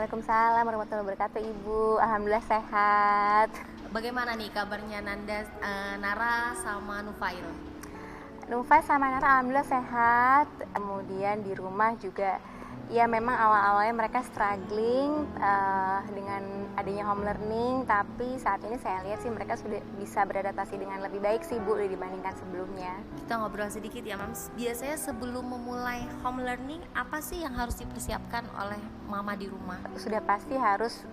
Waalaikumsalam warahmatullahi wabarakatuh, Ibu. Alhamdulillah sehat. Bagaimana nih kabarnya Nanda, Nara sama Nufail? Nufai sama Nara alhamdulillah sehat. Kemudian di rumah juga ya memang awal-awalnya mereka struggling dengan adanya home learning, tapi saat ini saya lihat sih mereka sudah bisa beradaptasi dengan lebih baik sih Bu dibandingkan sebelumnya. Kita ngobrol sedikit ya Mams. Biasanya sebelum memulai home learning, apa sih yang harus dipersiapkan oleh mama di rumah? Sudah pasti harus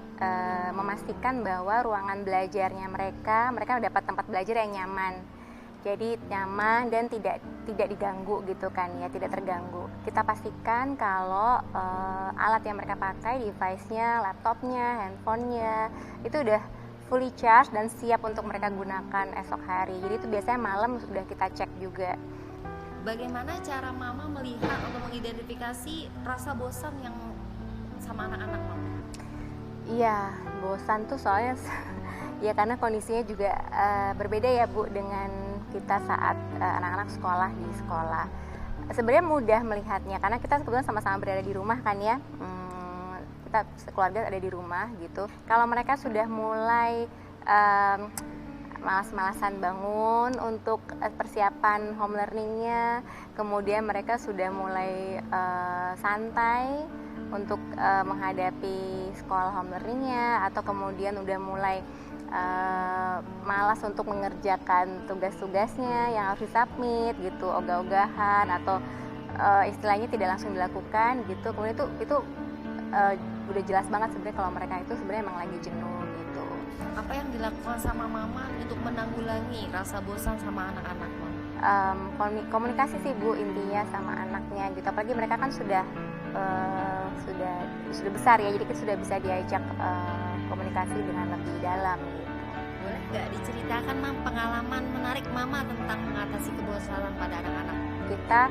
memastikan bahwa ruangan belajarnya mereka dapat tempat belajar yang nyaman. Jadi nyaman dan tidak diganggu gitu kan ya, tidak terganggu. Kita pastikan kalau alat yang mereka pakai, device-nya, laptopnya, handphonenya itu udah fully charge dan siap untuk mereka gunakan esok hari. Jadi itu biasanya malam sudah kita cek juga. Bagaimana cara mama melihat atau mengidentifikasi rasa bosan yang sama anak-anak mama? Iya, bosan tuh soalnya ya karena kondisinya juga berbeda ya Bu dengan kita saat anak-anak sekolah di sekolah. Sebenarnya mudah melihatnya karena kita kebetulan sama-sama berada di rumah kan ya. Kita keluarga ada di rumah gitu. Kalau mereka sudah mulai malas-malasan bangun untuk persiapan home learningnya, kemudian mereka sudah mulai santai untuk menghadapi sekolah home learningnya, atau kemudian udah mulai malas untuk mengerjakan tugas-tugasnya yang harus disubmit gitu, ogah-ogahan atau istilahnya tidak langsung dilakukan gitu. Kemudian itu udah jelas banget sebenarnya kalau mereka itu sebenarnya emang lagi jenuh gitu. Apa yang dilakukan sama mama untuk menanggulangi rasa bosan sama anak-anak mama? Komunikasi sih Bu intinya sama anaknya gitu. Apalagi mereka kan sudah besar ya, jadi kita sudah bisa diajak komunikasi dengan lebih dalam gitu. Boleh nggak diceritakan Mam pengalaman menarik mama tentang mengatasi kebosanan pada anak-anak? Kita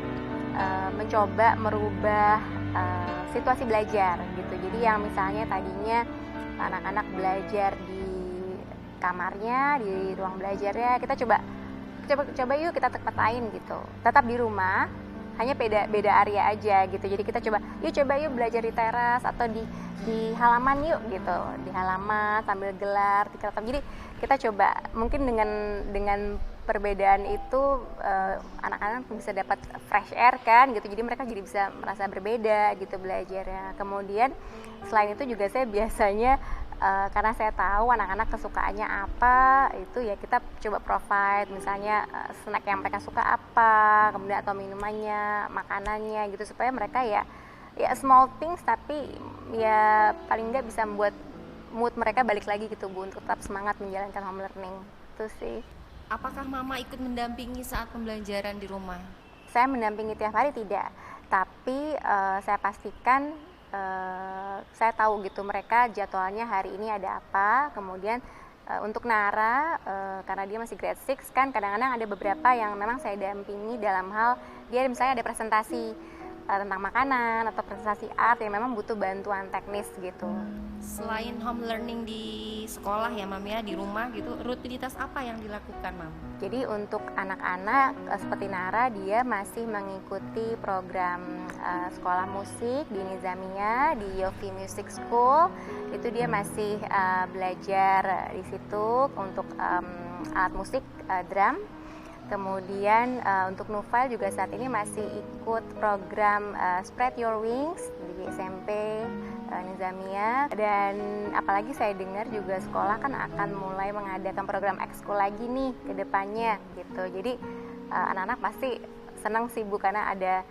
mencoba merubah situasi belajar gitu. Jadi yang misalnya tadinya anak-anak belajar di kamarnya, di ruang belajarnya, kita coba yuk kita tempat lain gitu. Tetap di rumah, hanya beda area aja gitu. Jadi kita coba yuk belajar di teras atau di halaman yuk gitu, di halaman sambil gelar di kertas. Jadi kita coba mungkin dengan perbedaan itu anak-anak bisa dapat fresh air kan gitu. Jadi mereka jadi bisa merasa berbeda gitu belajarnya. Kemudian selain itu juga saya biasanya karena saya tahu anak-anak kesukaannya apa, itu ya kita coba provide misalnya snack yang mereka suka apa, kemudian atau minumannya, makanannya gitu, supaya mereka ya small things tapi ya paling nggak bisa membuat mood mereka balik lagi gitu Bu, untuk tetap semangat menjalankan home learning. Itu sih. Apakah mama ikut mendampingi saat pembelajaran di rumah? Saya mendampingi tiap hari tidak, tapi saya pastikan saya tahu gitu mereka jadwalnya hari ini ada apa. Kemudian untuk Nara karena dia masih grade 6 kan, kadang-kadang ada beberapa yang memang saya dampingi dalam hal dia misalnya ada presentasi tentang makanan atau presentasi art yang memang butuh bantuan teknis gitu. Selain home learning di sekolah ya Mam ya, di rumah gitu, rutinitas apa yang dilakukan Mam? Jadi untuk anak-anak seperti Nara, dia masih mengikuti program sekolah musik di Nizamia, di Yofi Music School. Itu dia masih belajar di situ untuk alat musik drum. Kemudian untuk Nufail juga saat ini masih ikut program Spread Your Wings di SMP Nizamia. Dan apalagi saya dengar juga sekolah kan akan mulai mengadakan program ekskul lagi nih ke depannya gitu. Jadi anak-anak pasti senang sih Bu, karena ada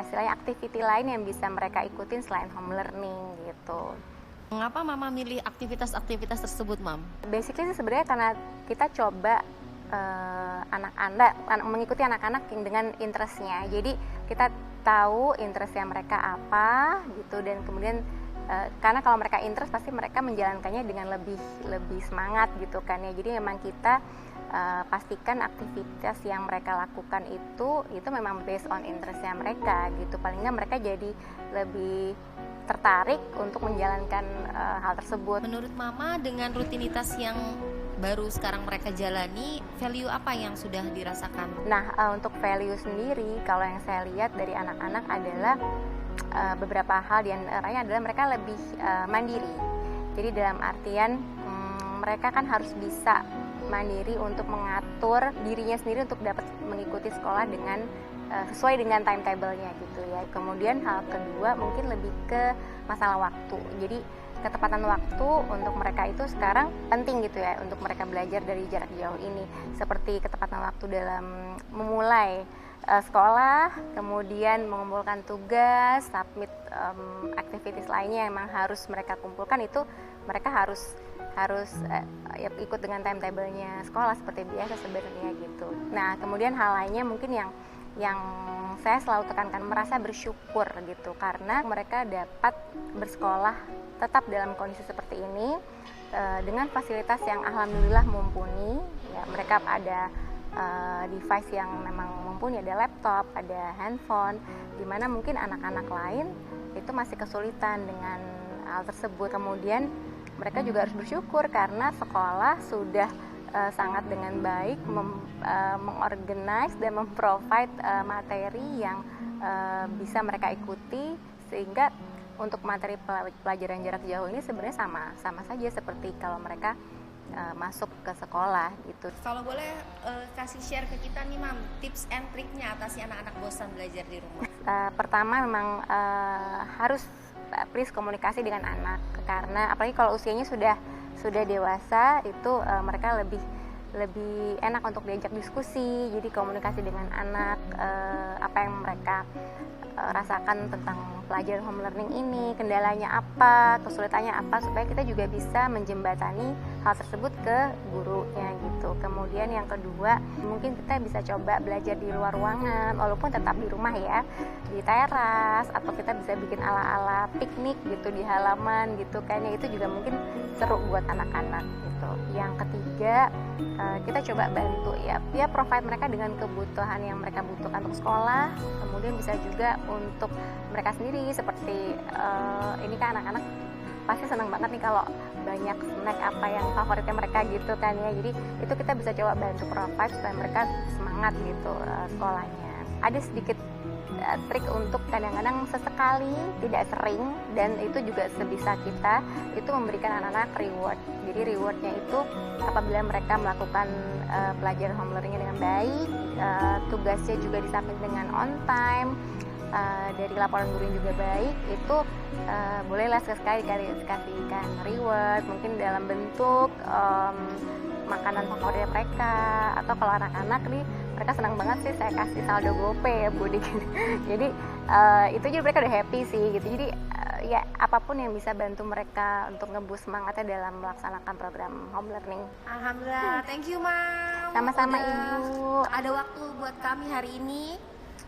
istilahnya activity lain yang bisa mereka ikutin selain home learning gitu. Mengapa Mama milih aktivitas-aktivitas tersebut Mam? Basically sih sebenarnya karena kita coba mengikuti anak-anak yang dengan interestnya. Jadi kita tahu interestnya mereka apa gitu, dan kemudian karena kalau mereka interest pasti mereka menjalankannya dengan lebih semangat gitu kan ya. Jadi memang kita pastikan aktivitas yang mereka lakukan itu memang based on interestnya mereka gitu. Paling nggak mereka jadi lebih tertarik untuk menjalankan hal tersebut. Menurut Mama, dengan rutinitas yang baru sekarang mereka jalani, value apa yang sudah dirasakan? Nah, untuk value sendiri, kalau yang saya lihat dari anak-anak adalah beberapa hal, di antaranya adalah mereka lebih mandiri. Jadi dalam artian mereka kan harus bisa mandiri untuk mengatur dirinya sendiri untuk dapat mengikuti sekolah dengan sesuai dengan timetable-nya gitu ya. Kemudian hal kedua mungkin lebih ke masalah waktu. Jadi ketepatan waktu untuk mereka itu sekarang penting gitu ya, untuk mereka belajar dari jarak jauh ini, seperti ketepatan waktu dalam memulai sekolah, kemudian mengumpulkan tugas, submit activities lainnya yang memang harus mereka kumpulkan, itu mereka harus ya, ikut dengan timetable-nya sekolah seperti biasa sebenarnya gitu. Nah, kemudian hal lainnya mungkin yang saya selalu tekankan, merasa bersyukur gitu, karena mereka dapat bersekolah tetap dalam kondisi seperti ini dengan fasilitas yang alhamdulillah mumpuni ya. Mereka ada device yang memang mumpuni, ada laptop, ada handphone, dimana mungkin anak-anak lain itu masih kesulitan dengan hal tersebut. Kemudian mereka juga harus bersyukur karena sekolah sudah sangat dengan baik mengorganize dan memprovide materi yang bisa mereka ikuti, sehingga untuk materi pelajaran jarak jauh ini sebenarnya sama saja seperti kalau mereka masuk ke sekolah gitu. Kalau boleh kasih share ke kita nih Mam, tips and triknya atasi anak-anak bosan belajar di rumah. Pertama memang harus please komunikasi dengan anak, karena apalagi kalau usianya sudah dewasa itu mereka lebih enak untuk diajak diskusi. Jadi komunikasi dengan anak, apa yang mereka rasakan tentang pelajaran home learning ini, kendalanya apa, kesulitannya apa, supaya kita juga bisa menjembatani hal tersebut ke gurunya gitu. Kemudian yang kedua, mungkin kita bisa coba belajar di luar ruangan walaupun tetap di rumah ya, di teras, atau kita bisa bikin ala-ala piknik gitu di halaman gitu, kayaknya itu juga mungkin seru buat anak-anak gitu. Yang ketiga, kita coba bantu ya provide mereka dengan kebutuhan yang mereka butuhkan untuk sekolah. Kemudian bisa juga untuk mereka sendiri, seperti ini kan anak-anak pasti senang banget nih kalau banyak snack apa yang favoritnya mereka gitu kan ya. Jadi itu kita bisa coba bantu provide supaya mereka semangat gitu sekolahnya. Ada sedikit trik untuk kadang-kadang sesekali, tidak sering, dan itu juga sebisa kita itu memberikan anak-anak reward. Jadi rewardnya itu apabila mereka melakukan pelajaran home learning dengan baik, tugasnya juga disubmit dengan on time, dari laporan guru juga baik, itu bolehlah sekali kasihkan reward, mungkin dalam bentuk makanan favorit mereka, atau kalau anak-anak nih mereka senang banget sih saya kasih saldo GoPay ya Budi. Jadi itu juga mereka udah happy sih gitu. Jadi ya apapun yang bisa bantu mereka untuk ngeboost semangatnya dalam melaksanakan program home learning. Alhamdulillah, thank you Mam. Sama-sama Ibu. Ada waktu buat kami hari ini.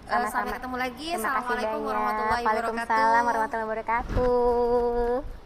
Sama-sama. Sampai ketemu lagi. Terima kasih Assalamualaikum banyak. warahmatullahi wabarakatuh. Waalaikumsalam warahmatullahi wabarakatuh.